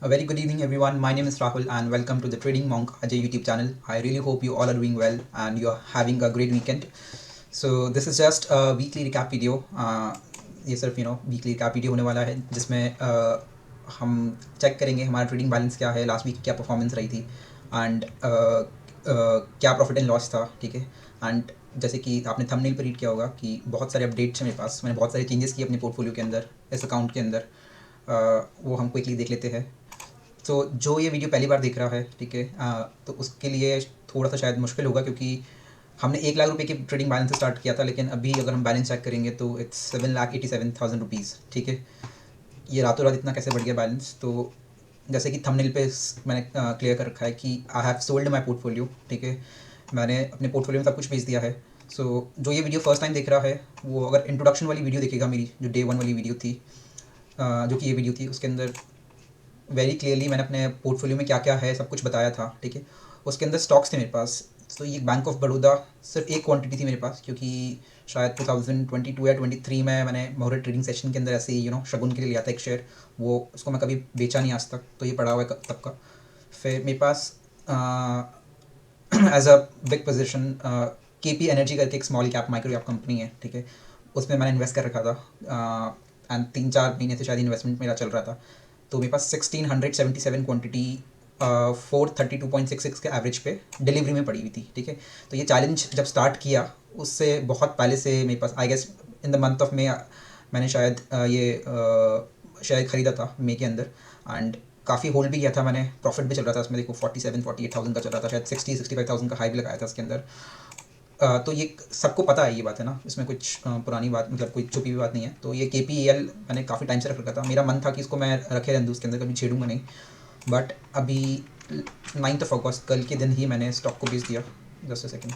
A very good evening, everyone. My name is Rahul, and welcome to the Trading Monk Ajay YouTube channel. I really hope you all are doing well and you're having a great weekend. So this is just a weekly recap video. ये सिर्फ weekly recap video होने वाला है जिसमें हम check करेंगे हमारा trading balance क्या है, लास्ट वीक की क्या परफॉर्मेंस रही थी एंड क्या प्रॉफिट एंड लॉस था. ठीक है. एंड जैसे कि आपने थंबनेल पर रीड किया होगा कि बहुत सारे अपडेट्स हैं मेरे पास. मैंने बहुत सारे चेंजेस किए अपने पोर्टफोलियो के अंदर, इस अकाउंट के अंदर. वो हम क्विकली देख लेते हैं. तो जो ये वीडियो पहली बार देख रहा है, ठीक है, तो उसके लिए थोड़ा सा शायद मुश्किल होगा क्योंकि हमने 1 लाख रुपए की ट्रेडिंग बैलेंस से स्टार्ट किया था, लेकिन अभी अगर हम बैलेंस चेक करेंगे तो इट्स 7,87,000 रुपीज़. ठीक है. ये रातों रात इतना कैसे बढ़ गया बैलेंस? तो जैसे कि थंबनेल पे मैंने क्लियर कर रखा है कि I have sold my portfolio. ठीक है. मैंने अपने पोर्टफोलियो में सब कुछ बेच दिया है. सो जो ये वीडियो फर्स्ट टाइम देख रहा है वो अगर इंट्रोडक्शन वाली वीडियो देखेगा मेरी, जो डे 1 वाली वीडियो थी, जो कि ये वीडियो थी, उसके अंदर वेरी क्लियरली मैंने अपने पोर्टफोलियो में क्या क्या है सब कुछ बताया था. ठीक है. उसके अंदर स्टॉक्स थे मेरे पास. तो ये बैंक ऑफ बड़ौदा सिर्फ एक क्वांटिटी थी मेरे पास, क्योंकि शायद 2022 या 23 में मैंने मुहूर्त ट्रेडिंग सेशन के अंदर ऐसे ही शगुन के लिए लिया था एक शेयर. वो उसको मैं कभी बेचा नहीं आज तक, तो ये पड़ा हुआ है तब का. फिर मेरे पास as a big position KP energy करके एक small cap micro cap company है. ठीक है. उसमें मैंने इन्वेस्ट कर रखा था एंड 3-4 महीने से शायद इन्वेस्टमेंट मेरा चल रहा था. तो मेरे पास 1677 क्वांटिटी 432.66 के एवरेज पे डिलीवरी में पड़ी हुई थी. ठीक है. तो ये चैलेंज जब स्टार्ट किया उससे बहुत पहले से मेरे पास, I guess in the month of May, मैंने शायद ये शेयर ख़रीदा था मई के अंदर. एंड काफ़ी होल्ड भी किया था मैंने. प्रॉफिट भी चल रहा था उसमें. देखो 47-48,000 का चल रहा था, शायद 60-65,000 का हाई भी लगाया था उसके अंदर. तो ये सबको पता है, ये बात है ना, इसमें कुछ पुरानी बात, मतलब कोई छुपी हुई बात नहीं है. तो ये KPEL मैंने काफ़ी टाइम से रख रखा था. मेरा मन था कि इसको मैं रखे रहूँ उसके अंदर, कभी छेड़ूंगा नहीं. बट अभी 9 अगस्त कल के दिन ही मैंने स्टॉक को बेच दिया. जस्ट अ सेकेंड,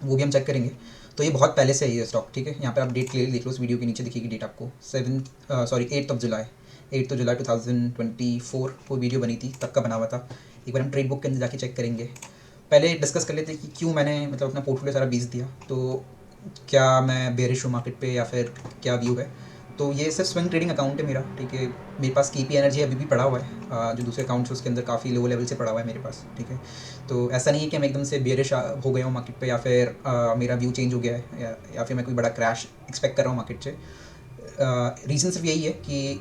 वो भी हम चेक करेंगे. तो ये बहुत पहले से है ये स्टॉक. ठीक है. यहाँ पे आप डेट क्लियरली देख लो, उस वीडियो के नीचे दिखेगी डेट आपको. 8 जुलाई 2024 वो वीडियो बनी थी, तब का बना हुआ था. एक बार हम ट्रेड बुक के अंदर जाके चेक करेंगे. पहले डिस्कस कर लेते हैं कि क्यों मैंने मतलब अपना पोर्टफोलियो सारा बेच दिया. तो क्या मैं बेरिश हूँ मार्केट पे या फिर क्या व्यू है? तो ये सिर्फ स्विंग ट्रेडिंग अकाउंट है मेरा. ठीक है. मेरे पास KP एनर्जी अभी भी पड़ा हुआ है. जो दूसरे अकाउंट्स उसके अंदर काफ़ी लो लेवल से पड़ा हुआ है मेरे पास. ठीक है. तो ऐसा नहीं है कि मैं एकदम से बेरिश हो गया हूँ मार्केट पे, या फिर मेरा व्यू चेंज हो गया है, या फिर मैं कोई बड़ा क्रैश एक्सपेक्ट कर रहा हूँ मार्केट से. रीज़न सिर्फ यही है कि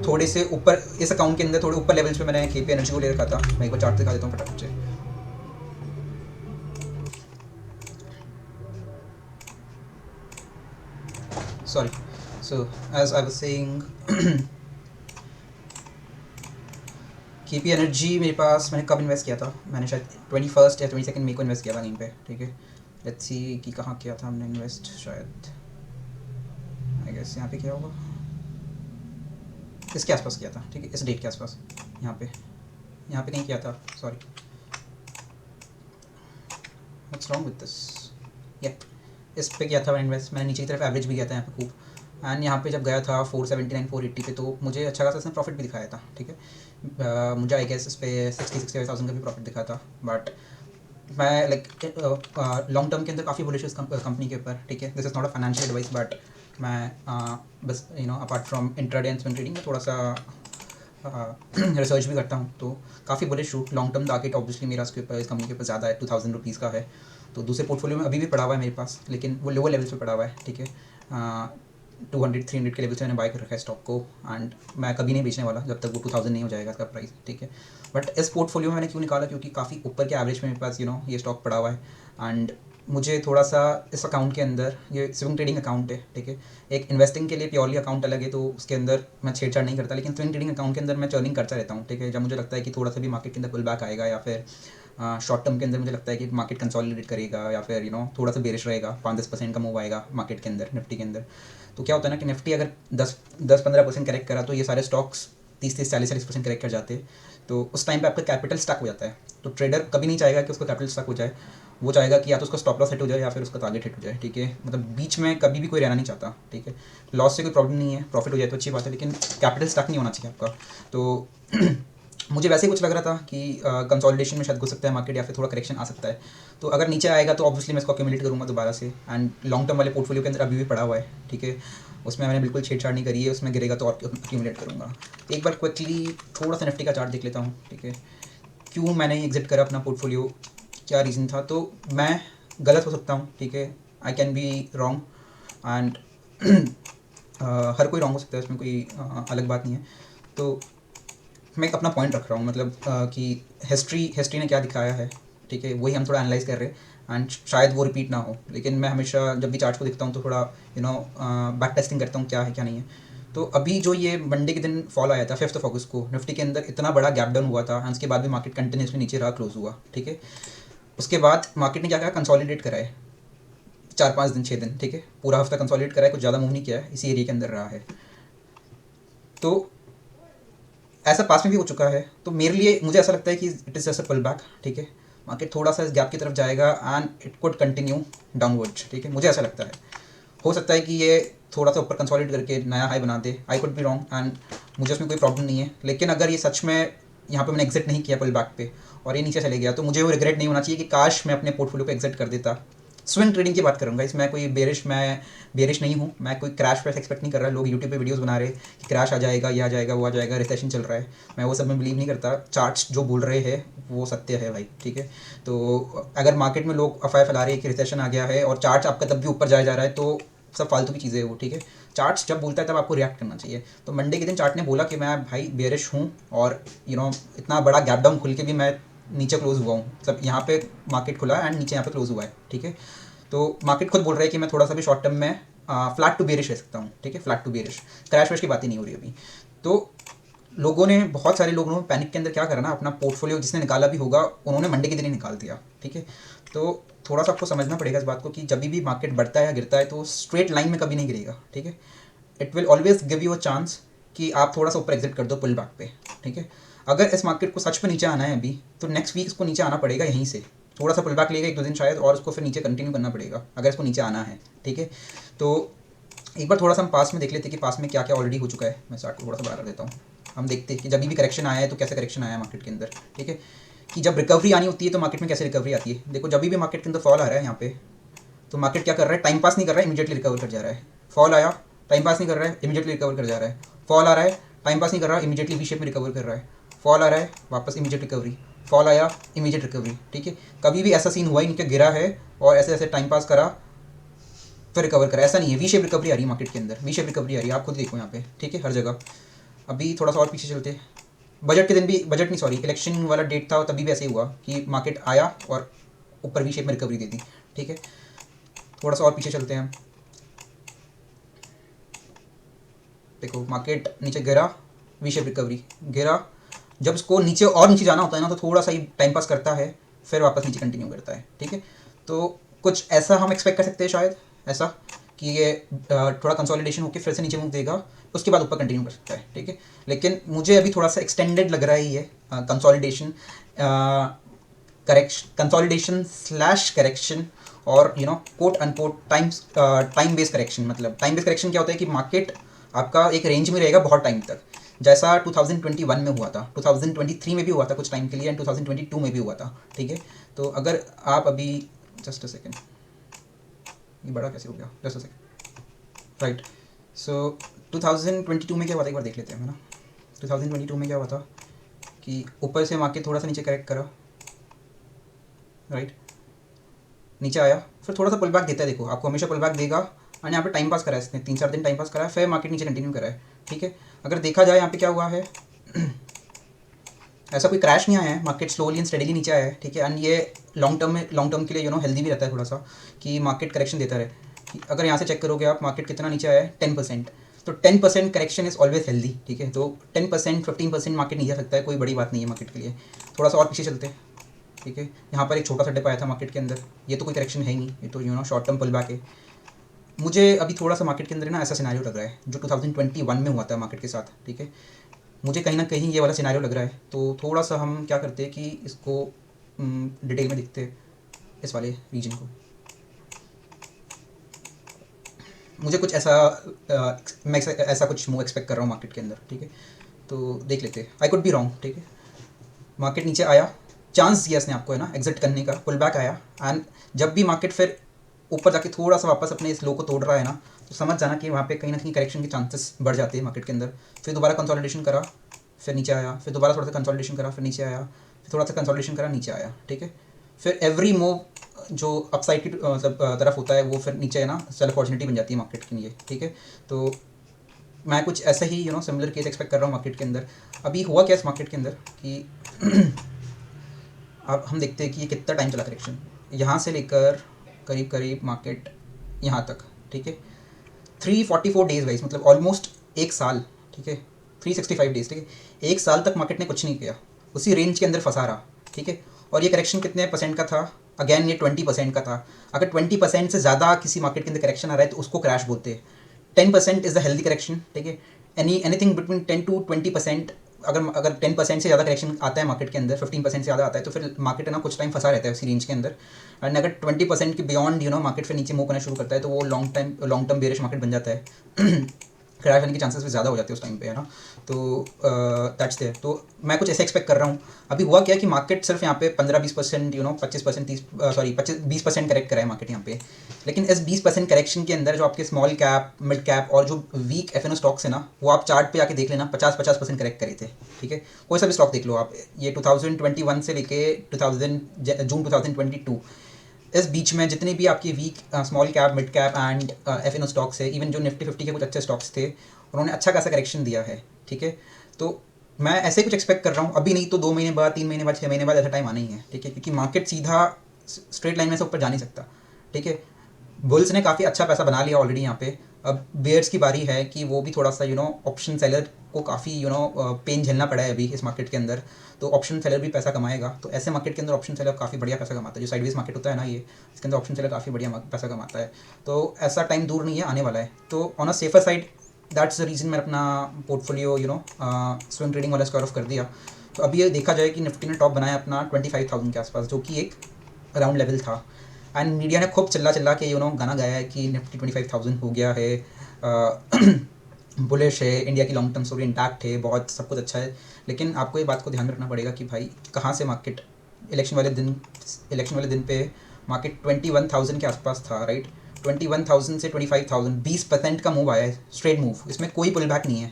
थोड़े से ऊपर इस अकाउंट के अंदर थोड़े ऊपर लेवल्स पे मैंने KP एनर्जी को ले रखा था. मैं एक बार चार्ट दिखा देता हूँ फटाफट से. Sorry. So as I was saying, KP energy मेरे पास मैंने कब इन्वेस्ट किया था? मैंने शायद 21 या 22 मई को इन्वेस्ट किया था कहीं पे. ठीक है. लेट्स सी कि कहाँ किया था हमने इन्वेस्ट. शायद आई गेस यहाँ पे किया होगा, इसके आसपास किया था. ठीक है. इस डेट के आसपास, यहाँ पे कहीं किया था. Sorry, what's wrong with this. या इस पे किया था मैंने इन्वेस्ट. मैंने नीचे की तरफ एवरेज भी किया था यहाँ पे खूब. एंड यहाँ पे जब गया था 479 480 पे, तो मुझे अच्छा खासा इसने प्रॉफिट भी दिखाया था. ठीक है. मुझे आई गेस इस पर 60-65,000 का भी प्रॉफिट दिखा था. बट मैं लाइक लॉन्ग टर्म के अंदर काफ़ी बुलिश इस कंपनी के ऊपर. ठीक है. This is not a financial advice, but मैं बस apart from intraday and swing trading में थोड़ा सा रिसर्च भी करता हूँ. तो काफ़ी बुलिश हूँ. लॉन्ग टर्म टारगेट ऑब्वियसली मेरा इसके ऊपर, इस कंपनी के ऊपर ज़्यादा है, 2,000 रुपीज़ का है. तो दूसरे पोर्टफोलियो में अभी भी पड़ा हुआ है मेरे पास, लेकिन वो लोअर लेवल्स पे पड़ा हुआ है. ठीक है. 200-300 के लेवल से मैंने बाय कर रखा है स्टॉक को. एंड मैं कभी नहीं बेचने वाला जब तक वो 2,000 नहीं हो जाएगा इसका प्राइस. ठीक है. बट इस पोर्टफोलियो में मैंने क्यों निकाला? क्योंकि काफ़ी ऊपर के एवरेज में मेरे पास ये स्टॉक पड़ा हुआ है. एंड मुझे थोड़ा सा इस अकाउंट के अंदर, ये स्विंग ट्रेडिंग अकाउंट है. ठीक है. एक इन्वेस्टिंग के लिए प्योरली अकाउंट अलग है, तो उसके अंदर मैं छेड़छाड़ नहीं करता. लेकिन स्विंग ट्रेडिंग अकाउंट के अंदर मैं चर्निंग करता रहता हूँ. ठीक है. जब मुझे लगता है कि थोड़ा सा भी मार्केट के अंदर पुल बैक आएगा, या फिर शॉर्ट टर्म के अंदर मुझे लगता है कि मार्केट कंसोलिडेट करेगा, या फिर थोड़ा सा बेरिश रहेगा, 5-10% का मूव आएगा मार्केट के अंदर, निफ्टी के अंदर. तो क्या होता है ना कि निफ्टी अगर 10-15% करेक्ट करा, तो ये सारे स्टॉक्स 30-40% करेक्ट कर जाते हैं. तो उस टाइम पे आपका कैपिटल स्टक हो जाता है. तो ट्रेडर कभी नहीं चाहेगा कि उसका कैपिटल स्टक हो जाए. वो चाहेगा कि या तो उसका स्टॉप लॉस हिट हो जाए या फिर उसका टारगेट हिट हो जाए. ठीक है. मतलब बीच में कभी भी कोई रहना नहीं चाहता. ठीक है. लॉस से कोई प्रॉब्लम नहीं है, प्रॉफिट हो जाए तो अच्छी बात है, लेकिन कैपिटल स्टक नहीं होना चाहिए आपका. तो मुझे वैसे ही कुछ लग रहा था कि कंसोलिडेशन में शायद घुस सकता है मार्केट या फिर थोड़ा करेक्शन आ सकता है। तो अगर नीचे आएगा तो ऑब्वियसली मैं इसको अक्यूमुलेट करूँगा दोबारा से। एंड लॉन्ग टर्म वाले पोर्टफोलियो के अंदर अभी भी पड़ा हुआ है, ठीक है, उसमें मैंने बिल्कुल छेड़छाड़ नहीं करी है, उसमें गिरेगा तो और अक्यूमुलेट करूँगा। एक बार क्विकली थोड़ा सा निफ्टी का चार्ट देख लेता हूँ, ठीक है, क्यों मैंने एग्जिट करा अपना पोर्टफोलियो, क्या रीज़न था। तो मैं गलत हो सकता हूँ, ठीक है, I can be wrong and हर कोई रॉन्ग हो सकता है, इसमें कोई अलग बात नहीं है। तो मैं एक अपना पॉइंट रख रहा हूँ, मतलब कि हिस्ट्री ने क्या दिखाया है, ठीक है, वही हम थोड़ा एनालाइज कर रहे हैं एंड शायद वो रिपीट ना हो। लेकिन मैं हमेशा जब भी चार्ट को देखता हूँ तो थोड़ा बैक टेस्टिंग करता हूँ क्या है क्या नहीं है। तो अभी जो ये मंडे के दिन फॉल आया था 5 अगस्त को, निफ्टी के अंदर इतना बड़ा गैप डाउन हुआ था एंड उसके बाद भी मार्केट कंटिन्यूसली नीचे रहा, क्लोज हुआ, ठीक है। उसके बाद मार्केट ने क्या कहा, कंसोलिडेट करा है 4-5 दिन 6 दिन, ठीक है, पूरा हफ्ता कंसोलिडेट करा है, कुछ ज़्यादा मूव नहीं किया है, इसी एरिया के अंदर रहा है। तो ऐसा पास में भी हो चुका है। तो मेरे लिए मुझे ऐसा लगता है कि it is just a pull back, ठीक है, मार्केट थोड़ा सा इस गैप की तरफ जाएगा and it could continue downwards, ठीक है, मुझे ऐसा लगता है। हो सकता है कि ये थोड़ा सा ऊपर कंसोलिडेट करके नया हाई बना दे, I could be wrong and मुझे उसमें कोई प्रॉब्लम नहीं है। लेकिन अगर ये सच में यहाँ पे मैंने एग्जिट नहीं किया पुल बैक पे और ये नीचे चले गया, तो मुझे वो रिग्रेट नहीं होना चाहिए कि काश मैं अपने पोर्टफोलियो पे एग्जिट कर देता। स्विंग ट्रेडिंग की बात करूँगा, इसमें कोई बेरिश नहीं हूँ, मैं कोई क्रैश वैश एक्सपेक्ट नहीं कर रहा। लोग यूट्यूब पे वीडियोस बना रहे कि क्रैश आ जाएगा, ये आ जाएगा, वो आ जाएगा, रिसेशन चल रहा है, मैं वो सब में बिलीव नहीं करता। चार्ट्स जो बोल रहे हैं वो सत्य है भाई, ठीक है। तो अगर मार्केट में लोग अफवाह फैला रहे हैं कि रिसेशन आ गया है और चार्ट्स आपका तब भी ऊपर जाया जा रहा है, तो सब फालतू की चीज़ें हैं वो, ठीक है। चार्ट्स जब बोलता है तब आपको रिएक्ट करना चाहिए। तो मंडे के दिन चार्ट ने बोला कि मैं भाई बेरिश हूँ और इतना बड़ा गैप डाउन खुल के भी मैं नीचे क्लोज हुआ हूँ, सब यहाँ पे मार्केट खुला है एंड नीचे यहाँ पे क्लोज हुआ है, ठीक है। तो मार्केट खुद बोल रहा है कि मैं थोड़ा सा भी शॉर्ट टर्म में फ्लैट टू बेरिश रह सकता हूँ, ठीक है, फ्लैट टू बेरिश, क्रैश वैश की बात ही नहीं हो रही अभी। तो लोगों ने, बहुत सारे लोगों ने पैनिक के अंदर क्या करा ना, अपना पोर्टफोलियो जिसने निकाला भी होगा उन्होंने मंडे के दिन ही निकाल दिया, ठीक है। तो थोड़ा सा आपको समझना पड़ेगा इस बात को कि जब भी मार्केट बढ़ता है या गिरता है तो स्ट्रेट लाइन में कभी नहीं गिरेगा, ठीक है। It will always give you a chance कि आप थोड़ा सा ऊपर एग्जिट कर दो पुल बैक पे, ठीक है। अगर इस मार्केट को सच में नीचे आना है अभी, तो नेक्स्ट वीक इसको नीचे आना पड़ेगा यहीं से, थोड़ा सा पुल बैक लेगा 1-2 दिन शायद, और उसको फिर नीचे कंटिन्यू करना पड़ेगा अगर इसको नीचे आना है, ठीक है। तो एक बार थोड़ा सा हम पास में देख लेते हैं कि पास में क्या क्या ऑलरेडी हो चुका है। मैं चार्ट को थोड़ा सा बाहर कर देता हूँ, हम देखते हैं कि जब भी करेक्शन आया है तो कैसे करेक्शन आया है मार्केट के अंदर, ठीक है, कि जब रिकवरी आनी होती है तो मार्केट में कैसे रिकवरी आती है। देखो जब भी मार्केट के अंदर फॉल आ रहा है यहाँ पे, तो मार्केट क्या कर रहा है, टाइम पास नहीं कर रहा है, इमीडिएटली रिकवर कर जा रहा है। फॉल आया, टाइम पास नहीं कर रहा है, इमीडिएटली रिकवर कर जा रहा है। फॉल आ रहा है, टाइम पास नहीं कर रहा है, इमीडिएटली वी शेप में रिकवर कर रहा है। फॉल आ रहा है, वापस इमीडिएट रिकवरी, फॉल आया, इमीडिएट रिकवरी, ठीक है। कभी भी ऐसा सीन हुआ ही नहीं कि गिरा है और ऐसे ऐसे टाइम पास करा फिर रिकवर करा, ऐसा नहीं है। वी शेप रिकवरी आ रही है मार्केट के अंदर, वी शेप रिकवरी आ रही है, आप खुद देखो यहाँ पे, ठीक है, हर जगह। अभी थोड़ा सा और पीछे चलते, बजट के दिन भी, बजट नहीं सॉरी, इलेक्शन वाला डेट था तभी भी ऐसे ही हुआ कि मार्केट आया और ऊपर वी शेप में रिकवरी दे दी, ठीक है। थोड़ा सा और पीछे चलते हैं हम, देखो मार्केट नीचे गिरा, वी शेप रिकवरी, गिरा, जब उसको नीचे और नीचे जाना होता है ना तो थोड़ा सा ही टाइम पास करता है, फिर वापस नीचे कंटिन्यू करता है, ठीक है। तो कुछ ऐसा हम एक्सपेक्ट कर सकते हैं शायद, ऐसा कि ये थोड़ा कंसोलिडेशन होकर फिर से नीचे मूव देगा, उसके बाद ऊपर कंटिन्यू कर सकता है, ठीक है। लेकिन मुझे अभी थोड़ा सा एक्सटेंडेड लग रहा है ये consolidation, correction, consolidation slash correction, और quote unquote time based correction. मतलब टाइम बेस्ड करेक्शन क्या होता है कि मार्केट आपका एक रेंज में रहेगा बहुत टाइम तक, जैसा 2021 में हुआ था, 2023 में भी हुआ था कुछ टाइम के लिए एंड 2022 में भी हुआ था, ठीक है। तो अगर आप अभी, जस्ट अ सेकेंड, ये बड़ा कैसे हो गया, जस्ट अ सेकेंड, राइट। सो 2022 में क्या हुआ था एक बार देख लेते हैं, है ना। 2022 में क्या हुआ था कि ऊपर से मार्केट थोड़ा सा नीचे करेक्ट करा, राइट, नीचे आया, फिर थोड़ा सा पुल बैक देता है, देखो आपको हमेशा पुल बैक देगा। और यहाँ पे टाइम पास करा है इसने, 3-4 दिन टाइम पास करा है, फिर मार्केट नीचे कंटिन्यू करा है, ठीक है। अगर देखा जाए यहाँ पे क्या हुआ है, ऐसा कोई क्रैश नहीं आया है, मार्केट स्लोली एंड स्टेडीली नीचे आया है, ठीक है। एंड ये लॉन्ग टर्म के लिए हेल्दी भी रहता है थोड़ा सा, कि मार्केट करेक्शन देता रहे। अगर यहाँ से चेक करोगे आप, मार्केट कितना नीचे आया है, 10%। तो 10% करेक्शन इज़ ऑलवेज हेल्दी, ठीक है। तो 10% 15% मार्केट नहीं जा सकता है, कोई बड़ी बात नहीं है मार्केट के लिए। थोड़ा सा और पीछे चलते हैं, ठीक है। यहाँ पर एक छोटा सा डिप आया था मार्केट के अंदर, ये तो कोई करेक्शन है ही नहीं, ये तो शॉर्ट टर्म पुल बैक है। मुझे अभी थोड़ा सा मार्केट के अंदर ना ऐसा सिनारियो लग रहा है जो 2021 में हुआ था मार्केट के साथ, ठीक है। मुझे कहीं ना कहीं ये वाला सिनारियो लग रहा है। तो थोड़ा सा हम क्या करते हैं कि इसको डिटेल में देखते हैं, इस वाले रीजन को। मुझे कुछ ऐसा मैं ऐसा कुछ मूव एक्सपेक्ट कर रहा हूँ मार्केट के अंदर, ठीक है। तो देख लेते हैं, आई कुड बी रॉन्ग, ठीक है। मार्केट नीचे आया, चांस दिया इसने आपको है ना एग्जिट करने का, पुल बैक आया, एंड जब भी मार्केट फिर ऊपर जाके थोड़ा सा वापस अपने इस लो को तोड़ रहा है ना, तो समझ जाना कि वहाँ पे कहीं ना कहीं करेक्शन के चांसेस बढ़ जाते हैं मार्केट के अंदर। फिर दोबारा कंसोलिडेशन करा, फिर नीचे आया, फिर दोबारा थोड़ा सा कंसोलिडेशन करा, फिर नीचे आया, फिर थोड़ा सा कंसोलिडेशन करा, नीचे आया, ठीक है। फिर एवरी मूव जो अपसाइड की मतलब तरफ होता है वो फिर नीचे है ना सेल अपॉर्चुनिटी बन जाती है मार्केट के लिए, ठीक है। तो मैं कुछ ऐसा ही सिमिलर केस एक्सपेक्ट कर रहा हूँ मार्केट के अंदर। अभी हुआ क्या इस मार्केट के अंदर कि अब हम देखते हैं कि ये कितना टाइम चला करेक्शन, यहाँ से लेकर करीब करीब मार्केट यहाँ तक, ठीक है। 344 डेज वाइज, मतलब ऑलमोस्ट एक साल, ठीक है, 365 डेज, ठीक है। एक साल तक मार्केट ने कुछ नहीं किया, उसी रेंज के अंदर फंसा रहा, ठीक है। और ये करेक्शन कितने परसेंट का था? अगेन ये 20% का था। अगर 20% से ज़्यादा किसी मार्केट के अंदर करेक्शन आ रहा है तो उसको क्रैश बोलते हैं। 10% इज़ द हेल्दी करेक्शन, ठीक है। एनीथिंग बिटवीन 10 to 20%, अगर 10% से ज़्यादा करेक्शन आता है मार्केट के अंदर, 15% से ज़्यादा आता है, तो फिर मार्केट है ना कुछ टाइम फंसा रहता है उसी रेंज के अंदर। एंड अगर 20% के बियॉन्ड मार्केट फिर नीचे मूव करना शुरू करता है तो वो लॉन्ग टर्म बेरिश मार्केट बन जाता है। क्रैश होने के चांसेस भी ज़्यादा हो जाते हैं उस टाइम पे, है ना। तो दैट्स देयर। तो मैं कुछ ऐसे एक्सपेक्ट कर रहा हूँ। अभी हुआ क्या कि मार्केट सिर्फ यहाँ पे 15-20% 25% 20% करेक्ट करा है मार्केट यहाँ पे। लेकिन इस 20% करेक्शन के अंदर जो आपके स्मॉल कैप, मिड कैप और जो वीक एफ स्टॉक्स है ना, वो आप चार्ट पे आके देख लेना, 50% करेक्ट करे थे, ठीक है। कोई सा भी स्टॉक देख लो आप, ये 2021 से लेके जून 2022, इस बीच में जितने भी आपके weak small cap, mid cap and F stocks है, इवन जो निफ्टी 50 के कुछ अच्छे स्टॉक्स थे, उन्होंने अच्छा खासा करेक्शन दिया है, ठीक है। तो मैं ऐसे कुछ एक्सपेक्ट कर रहा हूँ, अभी नहीं तो 2 महीने बाद, 3 महीने बाद, 6 महीने बाद ऐसा टाइम आना ही है, ठीक है। क्योंकि मार्केट सीधा स्ट्रेट लाइन में से ऊपर जा नहीं सकता, ठीक है। बुल्स ने काफ़ी अच्छा पैसा बना लिया ऑलरेडी यहाँ पे। अब बेयर्स की बारी है कि वो भी थोड़ा सा ऑप्शन सेलर को काफ़ी पेन झेलना पड़ा है अभी इस मार्केट के अंदर। तो ऑप्शन सेलर भी पैसा कमाएगा। तो ऐसे मार्केट के अंदर ऑप्शन सेलर काफ़ी बढ़िया पैसा कमाता है। जो साइडवेज मार्केट होता है ना, ये इसके अंदर ऑप्शन सेलर काफ़ी बढ़िया पैसा कमाता है। तो ऐसा टाइम दूर नहीं है, आने वाला है। तो on a safer side, that's the reason मैंने अपना पोर्टफोलियो स्विंग ट्रेडिंग वाला स्क्वायर ऑफ कर दिया। तो अभी ये देखा जाए कि निफ्टी ने टॉप बनाया अपना 25,000 के आसपास, जो कि एक राउंड लेवल था। एंड मीडिया ने खूब चिल्ला के गाना गाया है कि निफ्टी 25,000 हो गया है, बुलिश है, इंडिया की लॉन्ग टर्म स्टोरी इंटैक्ट है, बहुत सब कुछ अच्छा है। लेकिन आपको ये बात को ध्यान रखना पड़ेगा कि भाई कहाँ से मार्केट इलेक्शन वाले दिन पे मार्केट 21,000 के आसपास था, राइट। 21,000 से 25,000, 20% का मूव आया है, स्ट्रेट मूव। इसमें कोई पुल बैक नहीं है,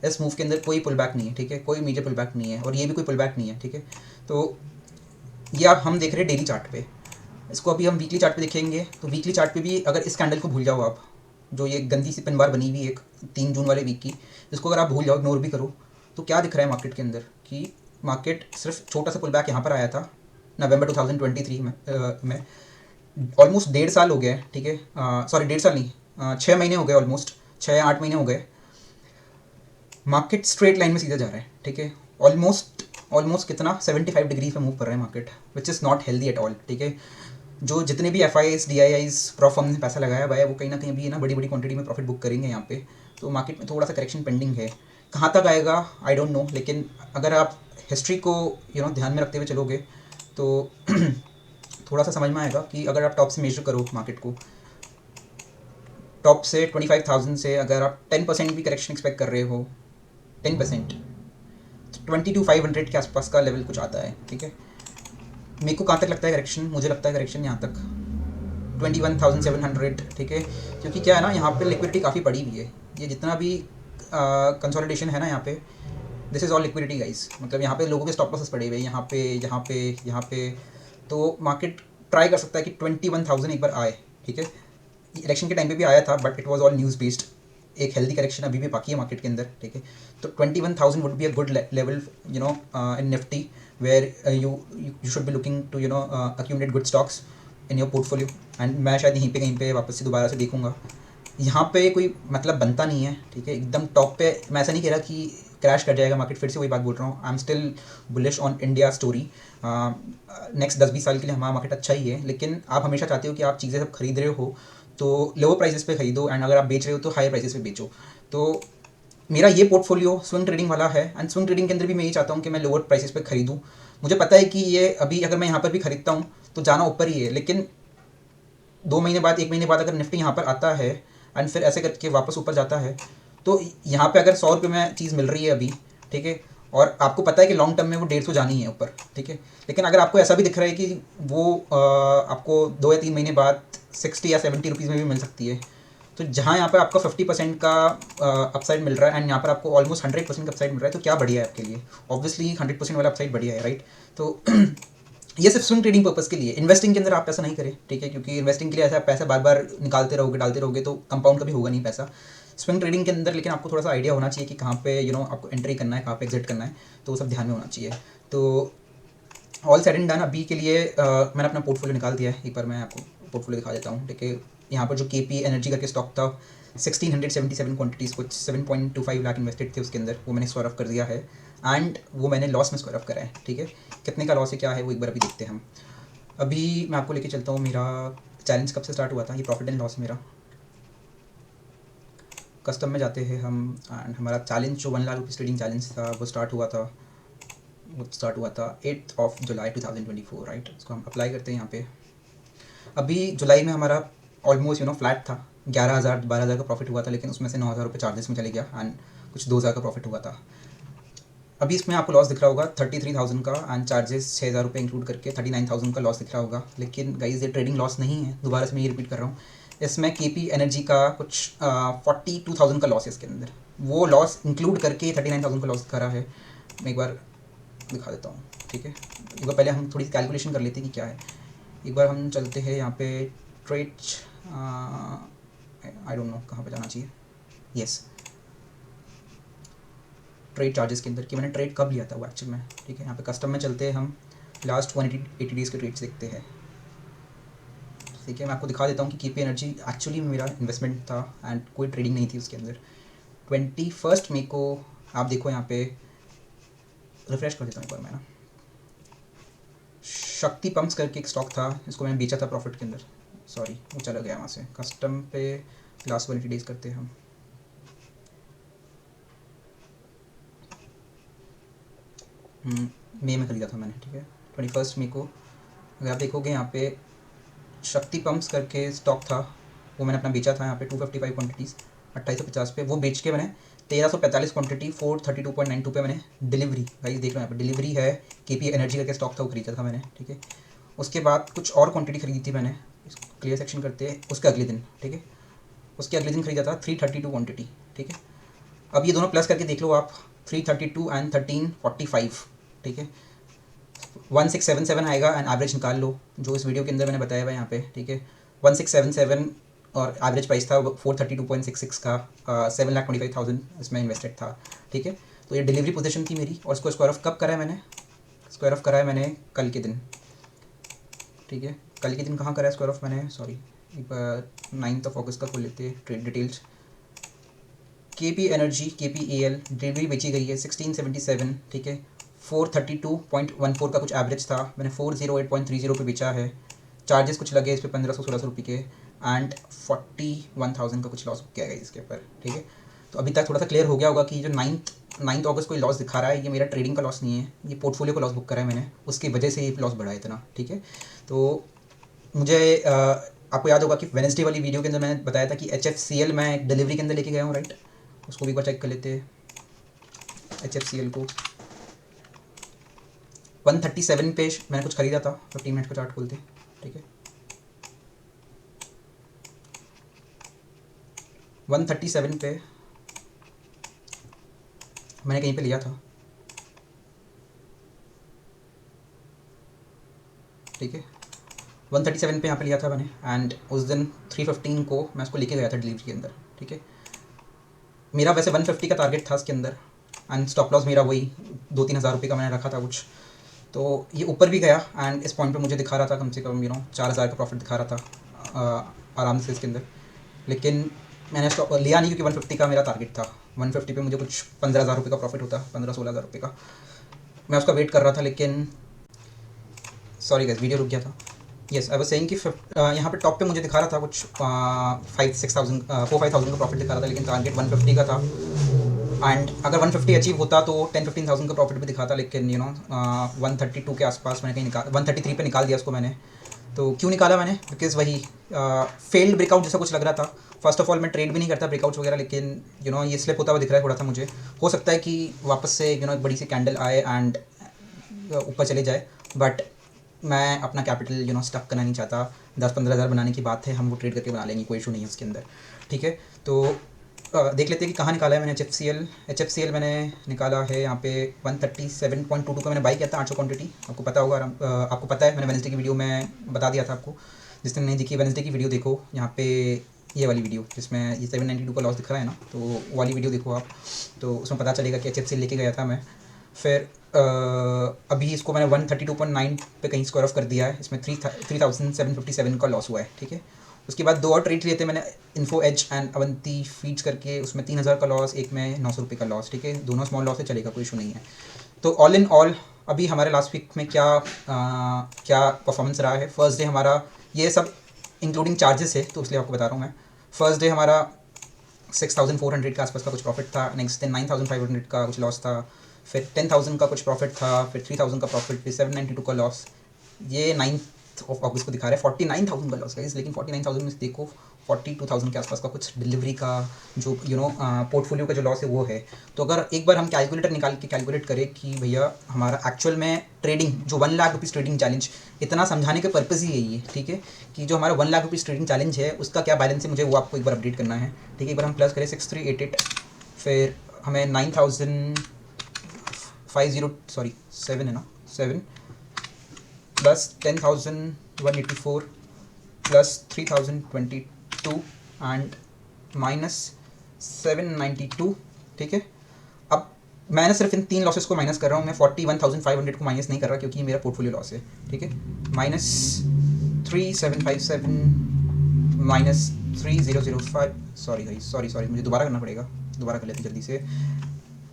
इस मूव के अंदर कोई पुल बैक नहीं है, ठीक है। कोई मेजर पुल बैक नहीं है, और ये भी कोई पुल बैक नहीं है, ठीक है। तो ये आप हम देख रहे हैं डेली चार्ट पे। इसको अभी हम वीकली चार्ट पे देखेंगे, तो वीकली चार्ट पे भी अगर इस कैंडल को भूल जाओ आप, जो ये गंदी सी पिन बार बनी हुई एक 3 जून वाले वीक की, इसको अगर आप भूल जाओ, इग्नोर भी करो, तो क्या दिख रहा है मार्केट के अंदर कि मार्केट सिर्फ छोटा सा पुल बैक यहाँ पर आया था नवंबर 2023 में। ऑलमोस्ट 1.5 साल हो गया है, ठीक है। सॉरी 1.5 साल नहीं, 6 महीने हो गए, ऑलमोस्ट 6-8 महीने हो गए। मार्केट स्ट्रेट लाइन में सीधा जा रहा है, ठीक है। ऑलमोस्ट कितना 75 डिग्री पे मूव कर रहा है market, which is not healthy at all, ठीक है। जो जितने भी FIs, DIIs, प्रॉफ फर्म ने पैसा लगाया हुआ है, वो कहीं ना कहीं भी ना बड़ी क्वांटिटी में प्रॉफिट बुक करेंगे यहाँ पे। तो मार्केट में थोड़ा सा करेक्शन पेंडिंग है, कहाँ तक आएगा आई डोंट नो। लेकिन अगर आप हिस्ट्री को ध्यान में रखते हुए चलोगे तो थोड़ा सा समझ में आएगा कि अगर आप टॉप से मेजर करो मार्केट को, टॉप से 25,000 से अगर आप 10% भी करेक्शन एक्सपेक्ट कर रहे हो, 10%, 22,500 के आसपास का लेवल कुछ आता है, ठीक है। मेरे को कहाँ तक लगता है करेक्शन? मुझे लगता है करेक्शन यहाँ तक 21,700, ठीक है। क्योंकि क्या है ना, यहाँ पे लिक्विडिटी काफ़ी पड़ी हुई है। ये जितना भी कंसोलिडेशन है ना यहाँ पे, this is all liquidity guys. मतलब यहाँ पे लोगों के स्टॉप लॉसेस पड़े हुए हैं, यहाँ पे। तो मार्केट ट्राई कर सकता है कि 21,000 एक बार आए, ठीक है। इलेक्शन के टाइम पे भी आया था, but it was all news based. एक हेल्दी करेक्शन अभी भी बाकी है मार्केट के अंदर, ठीक है। तो 21,000 would be a good level in Nifty, where you should be looking to accumulate good stocks in your portfolio. And मैं शायद यहीं पे कहीं पे वापस से दोबारा से देखूंगा। यहाँ पे कोई मतलब बनता नहीं है, ठीक है। एकदम टॉप पे मैं ऐसा नहीं कह रहा कि क्रैश कर जाएगा मार्केट, फिर से वही बात बोल रहा हूँ। I am still bullish on India story. Next 10-20 साल के लिए हमारा मार्केट अच्छा ही है। लेकिन आप हमेशा चाहते हो कि आप चीज़ें सब खरीद रहे हो तो लोअर प्राइसेस पे खरीदो, एंड अगर आप बेच रहे हो तो हायर प्राइसेस पे बेचो। तो मेरा ये पोर्टफोलियो स्विंग ट्रेडिंग वाला है, एंड स्विंग ट्रेडिंग के अंदर भी मैं ये चाहता हूँ कि मैं लोअर प्राइसेस पे खरीदूँ। मुझे पता है कि ये अभी अगर मैं यहाँ पर भी खरीदता हूँ तो जाना ऊपर ही है, लेकिन 2 महीने बाद, 1 महीने बाद अगर निफ्टी यहाँ पर आता है एंड फिर ऐसे करके वापस ऊपर जाता है, तो यहाँ पे अगर 100 रुपये में चीज़ मिल रही है अभी, ठीक है, और आपको पता है कि लॉन्ग टर्म में वो 150 जानी है ऊपर, ठीक है। लेकिन अगर आपको ऐसा भी दिख रहा है कि वो आपको 2 या 3 महीने बाद 60 या 70 रुपीज़ में भी मिल सकती है, तो जहाँ यहाँ पर आपका 50% का अपसाइड मिल रहा है एंड यहाँ पर आपको ऑलमोस्ट 100% का अपसाइड मिल रहा है, तो क्या बढ़िया है आपके लिए। ऑब्वियसली 100% वाला अपसाइड बढ़िया है, राइट। तो ये सिर्फ स्विंग ट्रेडिंग पर्पस के लिए, इन्वेस्टिंग के अंदर आप ऐसा नहीं करें, ठीक है, क्योंकि इन्वेस्टिंग के लिए ऐसा पैसा बार बार निकालते रहोगे तो कंपाउंड कभी होगा नहीं पैसा। स्विंग ट्रेडिंग के अंदर लेकिन आपको थोड़ा सा आइडिया होना चाहिए कि कहाँ पे आपको एंट्री करना है, कहाँ पे एग्जिट करना है, तो वो सब ध्यान में होना चाहिए। तो ऑल सेड एंड डन, अभी के लिए मैंने अपना पोर्टफोलियो निकाल दिया है। एक बार मैं आपको पोर्टफोलियो दिखा देता हूँ, ठीक है। यहाँ पर जो KP एनर्जी करके स्टॉक था, 1677 क्वांटिटीज़, कुछ 7.25 लाख इन्वेस्टेड थे उसके अंदर, वो मैंने स्क्वायर ऑफ कर दिया है एंड वो मैंने लॉस में स्क्वायर ऑफ करा है, ठीक है। कितने का लॉस है क्या है वो एक बार अभी देखते हैं हम। अभी मैं आपको लेके चलता हूँ, मेरा चैलेंज कब से स्टार्ट हुआ था, ये प्रॉफिट एंड लॉस मेरा। कस्टम में जाते हैं हम एंड हमारा चैलेंज जो 1 लाख रुपीज़ ट्रेडिंग चैलेंज था वो स्टार्ट हुआ था 8 जुलाई 2024, राइट। उसको हम अप्लाई करते हैं यहाँ पे। अभी जुलाई में हमारा ऑलमोस्ट फ्लैट था, 11,000-12,000 का प्रॉफिट हुआ था, लेकिन उसमें से 9,000 रुपये चार्जेस में चले गया एंड कुछ 2,000 का प्रॉफिट हुआ था। अभी इसमें आपको लॉस दिख रहा होगा 33,000 का एंड चार्जेस 6,000 रुपये इंक्लूड करके 39,000 का लॉस दिख रहा होगा। लेकिन गाइस ये ट्रेडिंग लॉस नहीं है, दोबारा से मैं ये रिपीट कर रहा हूँ। इसमें KP एनर्जी का कुछ 42,000 का लॉस है इसके अंदर, वो लॉस इंक्लूड करके 39,000 का लॉस करा है। मैं एक बार दिखा देता हूँ, ठीक है। एक बार पहले हम थोड़ी कैलकुलेशन कर लेते हैं कि क्या है। एक बार हम चलते हैं यहाँ पे ट्रेड, आई डोंट नो कहाँ पे जाना चाहिए, यस ट्रेड चार्जेस के अंदर कि मैंने ट्रेड कब लिया था वो एक्चुअल में, ठीक है। यहाँ पे कस्टम में चलते हैं हम, लास्ट 180 डेज़ के ट्रेड्स देखते हैं, ठीक है। मैं आपको दिखा देता हूँ कि KP एनर्जी एक्चुअली मेरा इन्वेस्टमेंट था एंड कोई ट्रेडिंग नहीं थी उसके अंदर। 21 मई को आप देखो, यहाँ पे रिफ्रेश कर देता हूँ एक बार मैं ना। शक्ति पंप्स करके एक स्टॉक था, इसको मैंने बेचा था प्रॉफिट के अंदर, सॉरी वो चला गया वहाँ से। कस्टम पे लास्ट 180 डेज़ करते हैं हम। मई में खरीदा था मैंने, ठीक है, 21 मई को। अगर आप देखोगे यहाँ पे शक्ति पंप्स करके स्टॉक था, वो मैंने अपना बेचा था यहाँ पे 255 क्वान्टिटीज़ 2850 पे, वो बेच के मैंने 1345 क्वान्टिटी 432.92 पे मैंने डिलीवरी, भाई देख लो यहाँ पे डिलीवरी है, KP एनर्जी करके स्टॉक था वो खरीदा था मैंने, ठीक है। उसके बाद कुछ और क्वांटिटी खरीदी थी मैंने, इसको क्लियर सेक्शन करते हैं, उसके अगले दिन, ठीक है, उसके अगले दिन खरीदा था 332 क्वांटिटी, ठीक है। अब ये दोनों प्लस करके देख लो आप, 332 एंड 1345, ठीक है, 1677 आएगा एंड एवरेज निकाल लो जो इस वीडियो के अंदर मैंने बताया हुआ है यहाँ पे, ठीक है। 1677 और एवरेज प्राइस था 432.66 का, 7,25,000 इसमें इन्वेस्टेड था, ठीक है। तो ये डिलीवरी पोजीशन थी मेरी, और इसको स्क्वायर ऑफ कब करा है मैंने, स्क्वायर ऑफ करा है मैंने कल के दिन, ठीक है। कल के दिन कहाँ करा है स्क्वायर ऑफ मैंने, सॉरी 9 अगस्त का खोल लेते हैं trade details. KP energy KPAL delivery बेची गई है 1677, ठीक है। 432.14 का कुछ एवरेज था, मैंने 408.30 पे बेचा है। चार्जेस कुछ लगे इस पर 1500-1600 रुपये के एंड 41,000 का कुछ लॉस किया गया इसके ऊपर, ठीक है। तो अभी तक थोड़ा सा क्लियर हो गया होगा कि जो 9 अगस्त को लॉस दिखा रहा है, ये मेरा ट्रेडिंग का लॉस नहीं है, ये पोर्टफोलियो का लॉस बुक करा है मैंने, उसकी वजह से ये लॉस बढ़ा है इतना, ठीक है। तो मुझे आपको याद होगा कि वेडनेसडे वाली वीडियो के अंदर मैंने बताया था कि HFCL मैं डिलीवरी के अंदर लेके गया हूँ, राइट। उसको भी एक बार चेक कर लेते हैं। HFCL को 137 पे मैंने कुछ खरीदा था, 15 मिनट का चार्ट खोलते, ठीक है। 137 पे मैंने कहीं पे लिया था, ठीक है। 137 पे यहाँ पे लिया था मैंने एंड उस दिन 315 को मैं उसको लेके गया था डिलीवरी के अंदर, ठीक है। मेरा वैसे 150 का टारगेट था उसके अंदर एंड स्टॉप लॉस मेरा वही 2-3 हज़ार रुपये का मैंने रखा था कुछ। तो ये ऊपर भी गया एंड इस पॉइंट पे मुझे दिखा रहा था कम से कम 4,000 का प्रॉफिट दिखा रहा था आराम से इसके अंदर। लेकिन मैंने स्टॉप लिया नहीं क्योंकि 150 का मेरा टारगेट था। 150 पे मुझे कुछ 15,000 रुपये का प्रॉफिट होता, 15-16 हज़ार रुपये का। मैं उसका वेट कर रहा था, लेकिन सॉरी गाइस वीडियो रुक गया था। यस आई वाज सेइंग कि यहाँ पे टॉप पे मुझे दिखा रहा था कुछ 4-5,000 का प्रॉफिट दिखा रहा था, लेकिन टारगेट 150 का था। एंड अगर 150 अचीव होता तो 10-15,000 का प्रॉफिट भी दिखाता, लेकिन 132 के आसपास मैंने कहीं 133 पे निकाल दिया उसको मैंने। तो क्यों निकाला मैंने, बिकॉज़ वही फेल्ड ब्रेकआउट जैसा कुछ लग रहा था। फर्स्ट ऑफ ऑल मैं ट्रेड भी नहीं करता ब्रेकआउट्स वगैरह, लेकिन ये स्लिप होता हुआ दिख रहा है थोड़ा सा मुझे। हो सकता है कि वापस से एक बड़ी सी कैंडल आए एंड ऊपर चले जाए, बट मैं अपना कैपिटल स्टक करना नहीं चाहता। 10-15 हज़ार बनाने की बात है, हम वो ट्रेड करके बना लेंगे, कोई इशू नहीं है उसके अंदर, ठीक है। तो देख लेते हैं कि कहाँ निकाला है मैंने एच एफ सी एल मैंने निकाला है यहाँ पे 137.22 का मैंने बाई किया था 800 क्वांटिटी। आपको पता होगा, आपको पता है, मैंने वेडनेसडे की वीडियो में बता दिया था आपको। जिसने नहीं देखी वेडनेसडे की वीडियो देखो, यहाँ पे ये वाली वीडियो जिसमें ये 792 का लॉस दिख रहा है ना, तो वो वाली वीडियो देखो आप, तो उसमें पता चलेगा कि एच लेके गया था मैं। फिर अभी इसको मैंने 132.9 पे कहीं स्क्वायर ऑफ कर दिया है, इसमें 3757 का लॉस हुआ है, ठीक है। उसके बाद 2 और ट्रेड लिए थे मैंने, Info Edge and Avanti Feeds करके, उसमें 3000 का लॉस, एक में 900 रुपये का लॉस, ठीक है। दोनों स्मॉल लॉस से चलेगा, कोई इशू नहीं है। तो ऑल इन ऑल अभी हमारे लास्ट वीक में क्या परफॉर्मेंस रहा है। फर्स्ट डे हमारा, ये सब इंक्लूडिंग चार्जेस है तो इसलिए आपको बता रहा हूँ मैं। फर्स्ट डे हमारा 6400 के आसपास का कुछ प्रॉफिट था, नेक्स्ट डे 9500 का कुछ लॉस था, फिर 10,000 का कुछ प्रॉफिट था, फिर 3000 का प्रॉफिट, फिर 792 का लॉस। ये 9th ऑफ अगस्त को दिखा रहा है 49,000 का लॉस गाइस, लेकिन 49,000 में से देखो 42,000 के आसपास का कुछ डिलीवरी का जो पोर्टफोलियो का जो लॉस है वो है। तो अगर एक बार हम कैलकुलेटर निकाल के कैलकुलेट करें कि भैया हमारा एक्चुअल में ट्रेडिंग जो 1 लाख रुपीज़ ट्रेडिंग चैलेंज, इतना समझाने का पर्पज़ ही यही है, ठीक है, कि जो हमारा 1 लाख रुपीज़ ट्रेडिंग चैलेंज है उसका क्या बैलेंस है, मुझे वो आपको एक बार अपडेट करना है, ठीक है। एक बार हम प्लस करें 6388, फिर हमें 7 है ना, 7 प्लस 10,184 प्लस 3,022 एंड माइनस 792, ठीक है। अब मैंने सिर्फ इन 3 लॉसेस को माइनस कर रहा हूँ, मैं 41,500 को माइनस नहीं कर रहा क्योंकि ये मेरा पोर्टफोलियो लॉस है, ठीक है। माइनस 3757 माइनस 3005, सॉरी मुझे दोबारा करना पड़ेगा, दोबारा कर लेते जल्दी से।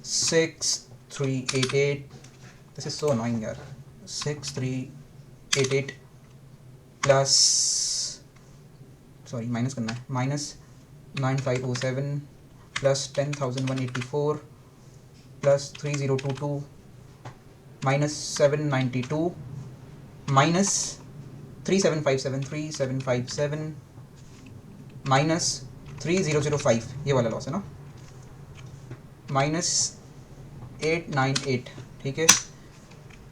6388, दिस इज सो अनोइंग यार। 6388 प्लस, सॉरी माइनस करना है, minus 9507 plus 10,184 plus 3022 minus 792 minus 3757 minus 3005, ये वाला लॉस है ना, माइनस 898, ठीक है।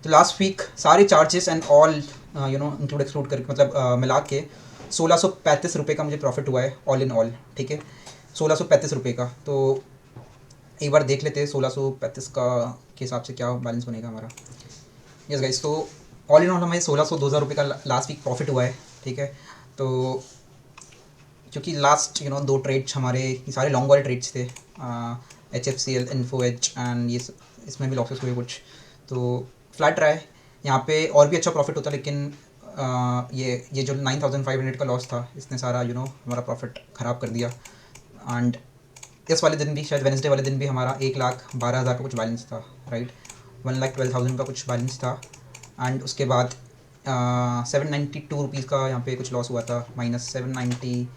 तो लास्ट वीक सारे charges and all include exclude करके, मतलब मिला के 1635 रुपये का मुझे प्रॉफिट हुआ है ऑल इन ऑल, ठीक है। 1635 रुपये का। तो एक बार देख लेते हैं 1635 का के हिसाब से क्या बैलेंस बनेगा हमारा। यस गाइस, तो ऑल इन ऑल हमें 1600-2000 रुपये का लास्ट वीक प्रॉफिट हुआ है, ठीक है। तो क्योंकि लास्ट 2 ट्रेड्स हमारे ये सारे लॉन्ग वाले ट्रेड्स थे, HFCL, इन्फो एज एंड ये इसमें भी लॉसेस हुए कुछ, तो फ्लैट रहा है। यहाँ पे और भी अच्छा प्रॉफिट होता, लेकिन ये जो 9,500 का लॉस था इसने सारा हमारा प्रॉफिट ख़राब कर दिया। एंड इस वाले दिन भी, शायद वेडनेसडे वाले दिन भी हमारा 1,12,000 का कुछ बैलेंस था, राइट, 1,12,000 का कुछ बैलेंस था। एंड उसके बाद 792 रुपीज़ का यहाँ पे कुछ लॉस हुआ था, माइनस 790,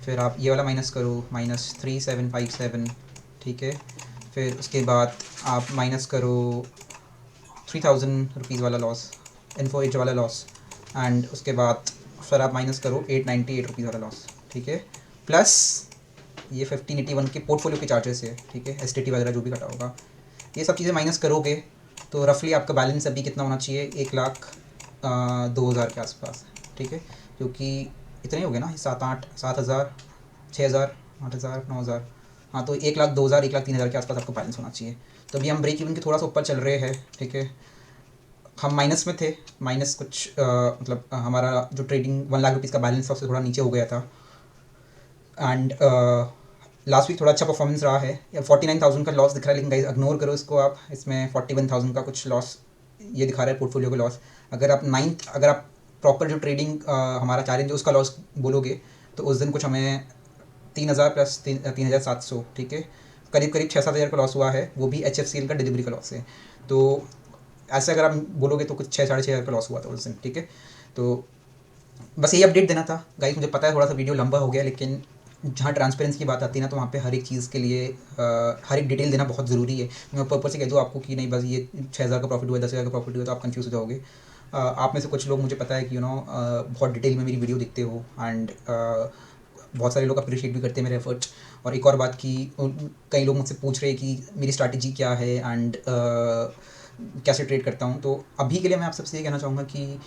फिर आप ये वाला माइनस करो, माइनस 3757, ठीक है। फिर उसके बाद आप माइनस करो 3,000 रुपीज़ वाला लॉस, इन्फो एज वाला लॉस, एंड उसके बाद फिर आप माइनस करो 898 रुपीज़ वाला लॉस, ठीक है, प्लस ये 1581 के पोर्टफोलियो के चार्जेस है, ठीक है, STT वगैरह जो भी कटा होगा, ये सब चीज़ें माइनस करोगे तो रफली आपका बैलेंस अभी कितना होना चाहिए, 1,02,000 के आसपास, ठीक है, क्योंकि इतने हो गए ना, 7,000, 6,000, 8,000, 9,000, हाँ, तो 1,02,000, 1,03,000 के आसपास आपका बैलेंस होना चाहिए। तो अभी हम ब्रेक इवन के थोड़ा सा ऊपर चल रहे हैं, ठीक है। हम माइनस में थे, माइनस कुछ मतलब हमारा जो ट्रेडिंग 1 लाख रुपीज़ का बैलेंस था उससे थोड़ा नीचे हो गया था। एंड लास्ट वीक थोड़ा अच्छा परफॉर्मेंस रहा है। 49,000 का लॉस दिख रहा है, लेकिन गाइस इग्नोर करो इसको आप, इसमें 41,000 का कुछ लॉस ये दिखा रहा है पोर्टफोलियो का लॉस। अगर आप प्रॉपर जो ट्रेडिंग हमारा चैलेंज है उसका लॉस बोलोगे तो उस दिन कुछ हमें 3,000 प्लस 3,700, ठीक है, करीब 6-7 हज़ार का लॉस हुआ है, वो भी HFCL का डिलीवरी का लॉस है। तो ऐसे अगर आप बोलोगे तो कुछ 6-6.5 हज़ार का लॉस हुआ था उस दिन, ठीक है। तो बस यही अपडेट देना था गाइस। मुझे पता है थोड़ा सा वीडियो लंबा हो गया, लेकिन जहाँ ट्रांसपेरेंसी की बात आती है ना, तो वहाँ पे हर एक चीज़ के लिए हर एक डिटेल देना बहुत ज़रूरी है। मैं पर्पस से कह दूँ आपको कि नहीं बस ये 6,000 का प्रॉफिट हुआ, 10,000 का प्रॉफिट हुआ तो आप कंफ्यूज हो जाओगे। आप में से कुछ लोग मुझे पता है कि बहुत डिटेल में मेरी वीडियो देखते हो एंड बहुत सारे लोग अप्रिशिएट भी करते हैं मेरे एफर्ट्स। और एक और बात कि कई लोग मुझसे पूछ रहे हैं कि मेरी स्ट्रैटेजी क्या है एंड कैसे ट्रेड करता हूँ। तो अभी के लिए मैं आप सबसे ये कहना चाहूँगा कि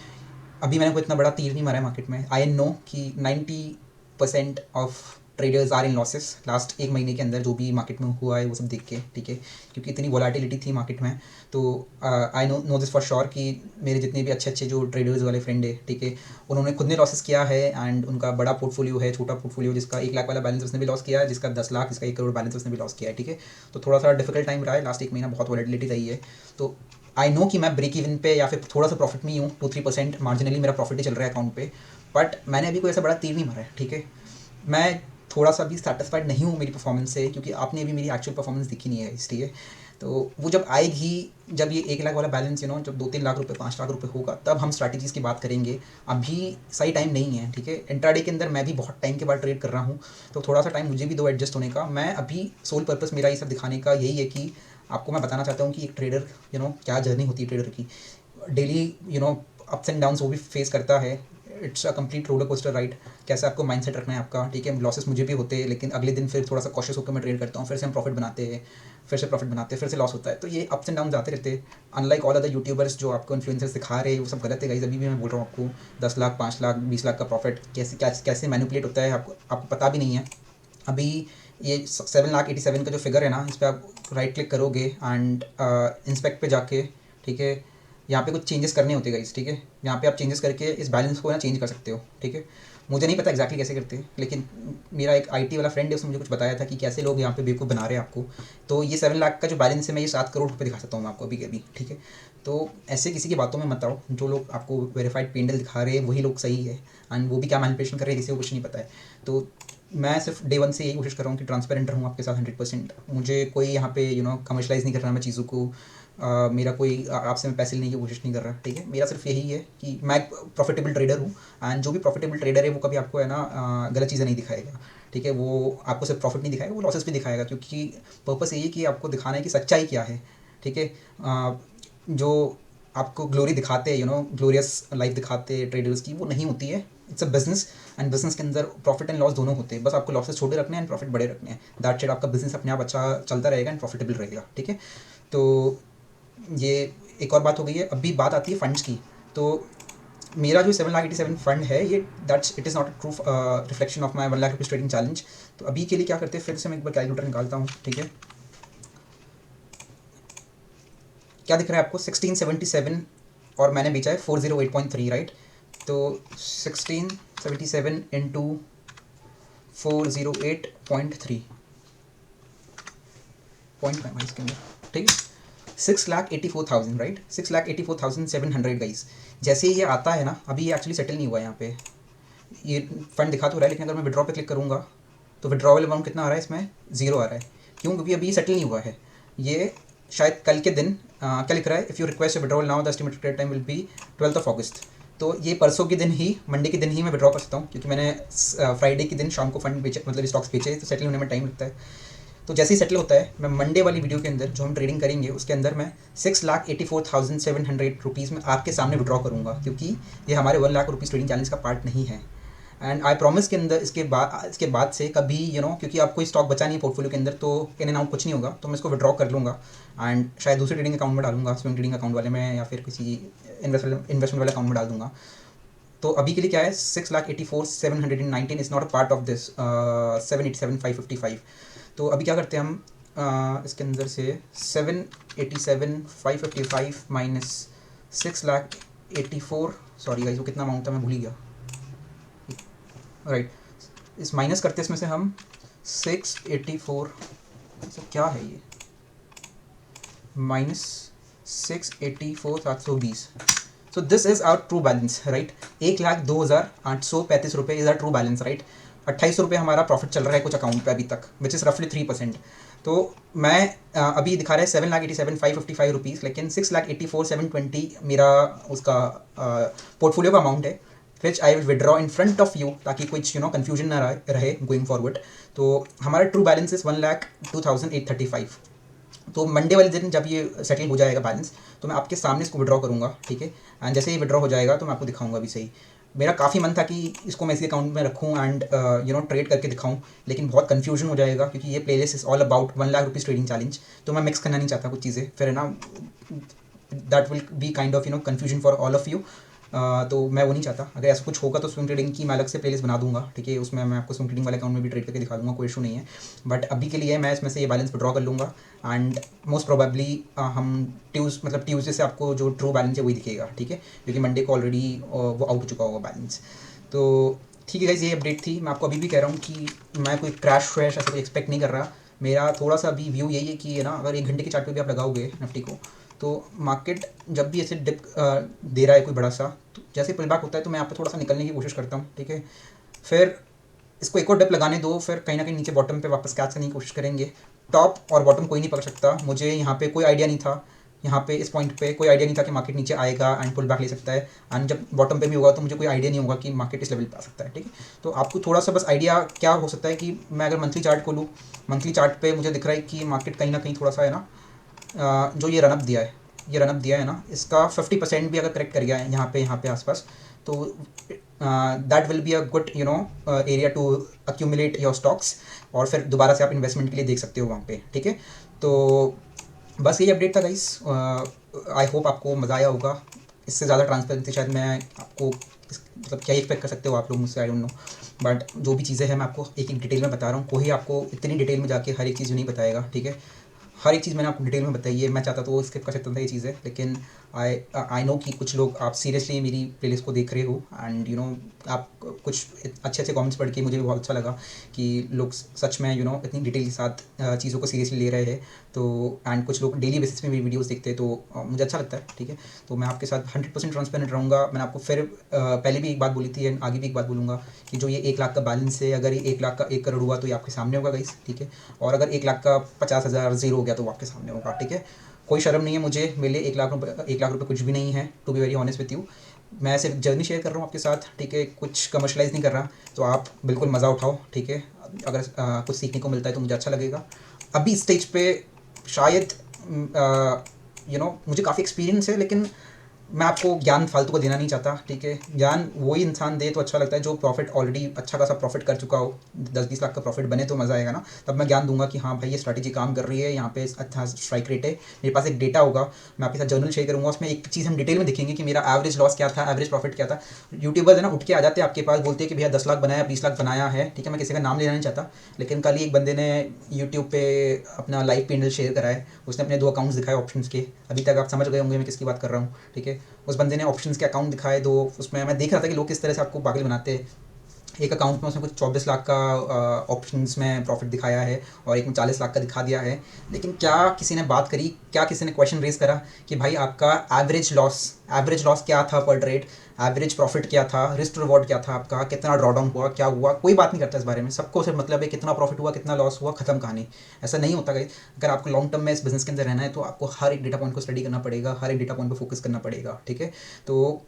अभी मैंने कोई इतना बड़ा तीर नहीं मारा है मार्केट में। आई नो कि 90% of traders are in losses last एक महीने के अंदर, जो भी मार्केट में हुआ है वो सब देख के, ठीक है, क्योंकि इतनी वोलाटिलिटी थी मार्केट में। तो I know this for sure कि मेरे जितने भी अच्छे अच्छे जो ट्रेडर्स वाले फ्रेंड है, ठीक है, उन्होंने खुद ने लॉसेस किया है एंड उनका बड़ा पोर्टफोलियो है, छोटा पोर्टफोलियो, जिसका 1 लाख वाला बैलेंस उसने भी लॉस किया है, जिसका 10 लाख, जिसका 1 करोड़ बैलेंस उसने भी लॉस किया है, ठीक है। तो थोड़ा सा डिफिकल्ट टाइम रहा है लास्ट एक महीना, बहुत वोलेटिलिटी रही है। तो आई नो कि मैं ब्रेक इवन पे या फिर थोड़ा सा प्रॉफिट में ही हूँ, 2-3% मार्जिनली मेरा प्रॉफिट ही चल रहा है अकाउंट पे, बट मैंने अभी कोई ऐसा बड़ा तीर नहीं मारा है, ठीक है। मैं थोड़ा सा भी सेटिस्फाइड नहीं हूँ मेरी परफॉर्मेंस से, क्योंकि आपने अभी मेरी एक्चुअल परफॉर्मेंस दिखी नहीं है, इसलिए। तो वो जब आएगी, जब ये 1 लाख वाला बैलेंस जब 2-3 लाख रुपए, 5 लाख रुपए होगा, तब हम स्ट्रैटेजीज़ की बात करेंगे। अभी सही टाइम नहीं है, ठीक है। इंट्राडे के अंदर मैं भी बहुत टाइम के बाद ट्रेड कर रहा हूँ, तो थोड़ा सा टाइम मुझे भी दो एडजस्ट होने का। मैं अभी सोल पर्पस मेरा ये सब दिखाने का यही है कि आपको मैं बताना चाहता हूँ कि एक ट्रेडर क्या जर्नी होती है ट्रेडर की। डेली अप्स एंड डाउन्स वो भी फेस करता है। It's a complete roller coaster ride. कैसे आपको माइंडसेट रखना है आपका, ठीक है। लॉसेस मुझे भी होते हैं, लेकिन अगले दिन फिर थोड़ा सा कॉशियस होकर मैं ट्रेड करता हूँ, फिर से हम प्रॉफिट बनाते हैं, फिर से प्रॉफिट बनाते हैं, फिर से लॉस होता है। तो ये अप्स एंड डाउन आते रहते हैं। अनलाइक ऑल अदर यूट्यूबर्स जो आपको इन्फ्लुएंसर्स दिखा रहे हैं, वो सब गलत है गाइस। अभी भी मैं बोल रहा हूँ आपको, 10 लाख, 5 लाख, 20 लाख का प्रॉफिट कैसे मैनिपुलेट होता है, आपको पता भी नहीं है। अभी ये 7,87,000 का जो फिगर है ना, इस पर आप राइट क्लिक करोगे एंड इंस्पेक्ट पे जाके, ठीक है, यहाँ पे कुछ चेंजेस करने होते हैं गाइस, ठीक है। यहाँ पे आप चेंजेस करके इस बैलेंस को चेंज कर सकते हो, ठीक है। मुझे नहीं पता एक्जैक्टली कैसे करते हैं, लेकिन मेरा एक आईटी वाला फ्रेंड है, उसने मुझे कुछ बताया था कि कैसे लोग यहाँ पे बेवकूफ़ बना रहे हैं आपको। तो ये 7 लाख का जो बैलेंस है, मैं ये 7 करोड़ रुपये दिखा सकता हूँ मैं आपको अभी के अभी, ठीक है। तो ऐसे किसी की बातों में मत आओ। जो लोग आपको वेरीफाइड पेंडल दिखा रहे हैं वही लोग सही है, एंड वो भी क्या मैनिपुलेशन कर रहे हैं किसी को कुछ नहीं पता है। तो मैं सिर्फ डे 1 से यही कोशिश कर रहा हूँ कि ट्रांसपेरेंट रहूँ आपके साथ 100%। मुझे कोई यहाँ पे कमर्शलाइज़ नहीं कर रहा मैं चीज़ों को। मेरा कोई आपसे मैं पैसे लेने की कोशिश नहीं कर रहा, ठीक है। मेरा सिर्फ यही है कि मैं एक प्रॉफिटेबल ट्रेडर हूँ, एंड जो भी प्रॉफिटेबल ट्रेडर है वो कभी आपको गलत चीज़ें नहीं दिखाएगा, ठीक है। वो आपको सिर्फ प्रॉफिट नहीं दिखाएगा, वो लॉसेस भी दिखाएगा, क्योंकि पर्पस यही है कि आपको दिखाना है कि सच्चाई क्या है, ठीक है। जो आपको ग्लोरी दिखाते हैं, ग्लोरियस लाइफ दिखाते हैं ट्रेडर्स की, वो नहीं होती है। It's a business, and business के अंदर प्रॉफिट एंड लॉस दोनों होते हैं। बस आपको लॉसेस छोटे रखने हैं एंड प्रॉफिट बड़े रखने हैं। That it. आपका बिजनेस अपने आप अच्छा चलता रहेगा एंड प्रॉफिटेबल रहेगा, ठीक है। तो ये एक और बात हो गई है। अभी बात आती है फंड्स की। तो मेरा जो 7,87,000 फंड है, ये that's it is not a true reflection of my 1 lakh rupees trading challenge. तो अभी के लिए क्या करते हैं, फिर से मैं एक बार कैलकुलेटर निकालता हूँ, ठीक है। क्या दिख रहा है आपको, 1677, और मैंने बेचा है 408.3, राइट। तो 1677 इंटू 408.3 पॉइंट इसके अंदर, ठीक है। 6,84,000, राइट। 6,84,700 गाइस। जैसे ही ये आता है ना, अभी ये एक्चुअली सेटल नहीं हुआ है यहाँ पे, ये फंड दिखा तो रहा है, लेकिन अगर मैं विड्रॉ पे क्लिक करूँगा तो विड्रॉवल अमाउंट कितना आ रहा है, इसमें 0 आ रहा है। क्यों? क्योंकि अभी सेटल नहीं हुआ है ये। शायद कल के दिन क्या लिख रहा है, if you request withdrawal now the estimated credit time will be 12 अगस्त। तो ये परसों के दिन ही, मंडे के दिन ही मैं विड्रॉ कर सकता हूँ, क्योंकि मैंने फ्राइडे के दिन शाम को फंड बेचे, मतलब स्टॉक्स बेचे, तो सेटल होने में टाइम लगता है। तो जैसे ही सेटल होता है, मैं मंडे वाली वीडियो के अंदर जो हम ट्रेडिंग करेंगे उसके अंदर मैं 6,84,700 रुपीज़ में आपके सामने विड्रॉ करूँगा, क्योंकि ये हमारे 1 लाख रुपीज़ ट्रेडिंग चैलेंज का पार्ट नहीं है। एंड आई प्रॉमिस के अंदर इसके बाद से कभी क्योंकि आपको स्टॉक बचा नहीं है पोर्टफोलियो के अंदर, तो इन एंड आउट कुछ नहीं होगा, तो मैं इसको विड्रॉ कर लूँगा एंड शायद दूसरे ट्रेडिंग अकाउंट में डालूंगा, स्विंग ट्रेडिंग अकाउंट वाले में, या फिर किसी इन्वेस्टमेंट वाले अकाउंट में डाल दूँगा। तो अभी के लिए क्या है, 6,84,719 is not a part of this 787,555। तो अभी क्या करते हैं हम, इसके अंदर से 787,555 माइनस 6,84,000, सॉरी गाइस वो कितना अमाउंट था मैं भूल ही गया, राइट। इस माइनस करते इसमें से हम 684, तो क्या है ये, minus 684,720। So this is our true balance, right. 1,02,835 रुपये is our true balance, right. 28 रुपये हमारा प्रॉफिट चल रहा है कुछ अकाउंट पे अभी तक, विच इज़ रफली 3%। तो मैं अभी दिखा रहा है 7,87,555 रुपीज़, लेकिन 6,84,720 मेरा उसका पोर्टफोलियो का अमाउंट है, which I will withdraw in front of you, ताकि कुछ कन्फ्यूजन ना रहे गोइंग फॉरवर्ड। तो हमारा ट्रू बैलेंस इज 1,02,835। तो मंडे वाले दिन जब ये सेटल हो जाएगा बैलेंस, तो मैं आपके सामने इसको विड्रॉ करूँगा, ठीक है। एंड जैसे ये विड्रॉ हो जाएगा तो मैं आपको दिखाऊंगा भी सही। मेरा काफ़ी मन था कि इसको मैं इसी अकाउंट में रखूँ एंड ट्रेड करके दिखाऊँ, लेकिन बहुत कन्फ्यूजन हो जाएगा क्योंकि ये playlist is all about 1 lakh rupees trading challenge. तो मैं मिक्स करना नहीं चाहता कुछ चीज़ें, फिर है ना that will be kind of confusion for all of you. तो मैं वो नहीं चाहता। अगर ऐसा कुछ होगा तो स्विंग ट्रेडिंग की मैं अलग से प्लेलिस्ट बना दूंगा, ठीक है। उसमें मैं आपको स्विंग ट्रेडिंग वाले अकाउंट में भी ट्रेड करके दिखा दूंगा, कोई इशू नहीं है। बट अभी के लिए मैं इसमें से ये बैलेंस विड्रॉ कर लूँगा एंड मोस्ट प्रोबेबली हम ट्यूसडे से आपको जो ट्रू बैलेंस है वही दिखेगा, ठीक है, क्योंकि मंडे को ऑलरेडी वो आउट हो चुका होगा बैलेंस। तो ठीक है गाइस, ये अपडेट थी। मैं आपको अभी भी कह रहा हूँ कि मैं कोई क्रैश वैश ऐसा कोई एक्सपेक्ट नहीं कर रहा। मेरा थोड़ा सा अभी व्यू यही है कि है ना, अगर 1 घंटे के चार्ट पे भी आप लगाओगे निफ्टी को, तो मार्केट जब भी ऐसे डिप दे रहा है कोई बड़ा सा, तो जैसे पुल बैक होता है तो मैं यहाँ पे थोड़ा सा निकलने की कोशिश करता हूँ, ठीक है। फिर इसको एक और डिप लगाने दो, फिर कहीं ना कहीं नीचे बॉटम पे वापस कैच करने की कोशिश करेंगे। टॉप और बॉटम कोई नहीं पकड़ सकता। मुझे यहाँ पे कोई आइडिया नहीं था, यहाँ पे इस पॉइंट पे कोई आइडिया नहीं था कि मार्केट नीचे आएगा एंड पुल बैक ले सकता है। एंड जब बॉटम पे भी होगा तो मुझे कोई आइडिया नहीं होगा कि मार्केट इस लेवल पे आ सकता है, ठीक है। तो आपको थोड़ा सा बस आइडिया क्या हो सकता है कि मैं अगर मंथली चार्ट खोलूँ, मंथली चार्ट पे मुझे दिख रहा है कि मार्केट कहीं ना कहीं थोड़ा सा है ना, जो ये रनअप दिया है ना, इसका 50% भी अगर करेक्ट कर गया है यहाँ पे आसपास, तो that will be a good area to accumulate your stocks, और फिर दोबारा से आप इन्वेस्टमेंट के लिए देख सकते हो वहाँ पे, ठीक है। तो बस यही अपडेट था गाइस। आई होप आपको मज़ा आया होगा। इससे ज़्यादा ट्रांसपेरेंसी शायद मैं आपको मतलब क्या एक्सपेक्ट कर सकते हो आप लोग मुझसे, आई डोंट नो। बट जो भी चीज़ें हैं मैं आपको एक एक डिटेल में बता रहा हूँ। कोई आपको इतनी डिटेल में जाके हर एक चीज़ नहीं बताएगा, ठीक है। हर एक चीज़ मैंने आपको डिटेल में बताई है। मैं चाहता तो वो स्किप कर सकता था ये चीज़ें, लेकिन आई नो कि कुछ लोग आप सीरियसली मेरी प्लेलिस्ट को देख रहे हो एंड आप कुछ अच्छे अच्छे कमेंट्स पढ़ के मुझे भी बहुत अच्छा लगा कि लोग सच में इतनी डिटेल के साथ चीज़ों को सीरियसली ले रहे हैं। तो एंड कुछ लोग डेली बेसिस पे मेरी वीडियोस देखते हैं, तो मुझे अच्छा लगता है, ठीक है। तो मैं आपके साथ 100% ट्रांसपेरेंट रहूँगा। मैंने आपको फिर पहले भी एक बात बोली थी एंड आगे भी एक बात बोलूँगा कि जो ये 1 लाख का बैलेंस है, अगर ये 1 लाख का 1 करोड़ हुआ तो ये आपके सामने होगा गाइस, ठीक है। और अगर 1 लाख का 50,000 ज़ीरो हो गया तो वो आपके सामने होगा, ठीक है। कोई शर्म नहीं है मुझे, मेरे लिए 1 लाख रुपये कुछ भी नहीं है, to be very honest with you. मैं सिर्फ जर्नी शेयर कर रहा हूँ आपके साथ, ठीक है, कुछ कमर्शलाइज़ नहीं कर रहा। तो आप बिल्कुल मज़ा उठाओ, ठीक है। अगर कुछ सीखने को मिलता है तो मुझे अच्छा लगेगा। अभी स्टेज पे शायद मुझे काफ़ी एक्सपीरियंस है, लेकिन मैं आपको ज्ञान फालतू को देना नहीं चाहता, ठीक है। ज्ञान वही इंसान दे तो अच्छा लगता है जो प्रॉफिट ऑलरेडी अच्छा खासा प्रॉफिट कर चुका हो। 10-20 लाख का प्रॉफिट बने तो मज़ा आएगा ना, तब मैं ज्ञान दूंगा कि हाँ भाई ये स्ट्रैटेजी काम कर रही है, यहाँ पे अच्छा स्ट्राइक रेट है। मेरे पास एक डेटा होगा, मैं आपके साथ जर्नल शेयर करूँगा, उसमें एक चीज़ हम डिटेल में दिखेंगे कि मेरा एवरेज लॉस क्या था, एवरेज प्रॉफिट क्या था। यूट्यूबर्स है ना, उठ के आ जाते हैं आपके पास, बोलते हैं कि भैया 10 लाख बनाया, 20 लाख बनाया है, ठीक है। मैं किसी का नाम लेना नहीं चाहता, लेकिन कल ही एक बंदे ने यूट्यूब पे अपना लाइव पेंडल शेयर करा है। उसने अपने 2 अकाउंट्स दिखाए ऑप्शंस के। अभी तक आप समझ गए होंगे मैं किसकी बात कर रहा हूँ, ठीक है। उस बंदे ने ऑप्शंस के अकाउंट दिखाए 2, उसमें मैं देख रहा था कि लोग किस तरह से आपको पागल बनाते हैं। एक अकाउंट में उसने कुछ 24 लाख का ऑप्शंस में प्रॉफिट दिखाया है और एक में 40 लाख का दिखा दिया है। लेकिन क्या किसी ने बात करी, क्या किसी ने क्वेश्चन रेज करा कि भाई आपका एवरेज लॉस क्या था पर ट्रेड, एवरेज प्रॉफिट क्या था, रिस्क रिवॉर्ड क्या था आपका, कितना ड्रॉडाउन हुआ, क्या हुआ? कोई बात नहीं करता इस बारे में। सबको सिर्फ मतलब है कितना प्रॉफिट हुआ, कितना लॉस हुआ, खत्म कहानी। ऐसा नहीं होता गाइस। अगर आपको लॉन्ग टर्म में इस बिजनेस के अंदर रहना है तो आपको हर एक डेटा पॉइंट को स्टडी करना पड़ेगा, हर एक डेटा पॉइंट पर फोकस करना पड़ेगा, ठीक है। तो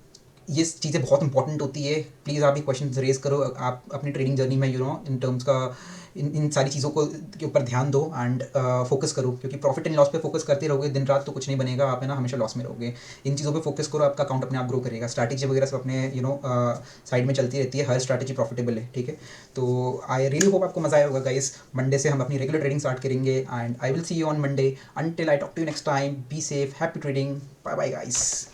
ये चीज़ें बहुत इंपॉर्टेंट होती है। प्लीज़ आप ये क्वेश्चन रेज करो आप अपनी ट्रेडिंग जर्नी में, इन टर्म्स का इन सारी चीज़ों को के ऊपर ध्यान दो एंड फोकस करो, क्योंकि प्रॉफिट एंड लॉस पे फोकस करते रहोगे दिन रात तो कुछ नहीं बनेगा, आप है ना हमेशा लॉस में रहोगे। इन चीज़ों पे फोकस करो, आपका अकाउंट अपने आप ग्रो करेगा। स्ट्रैटेजी वगैरह सब अपने साइड में चलती रहती है, हर स्ट्रैटेजी प्रॉफिटेबल है, ठीक है। तो आई रियली होप आपको मज़ा आया होगा गाइस। मंडे से हम अपनी रेगुलर ट्रेडिंग स्टार्ट करेंगे and I will see you on Monday. Until I talk to you next time, be safe, happy trading, bye bye guys.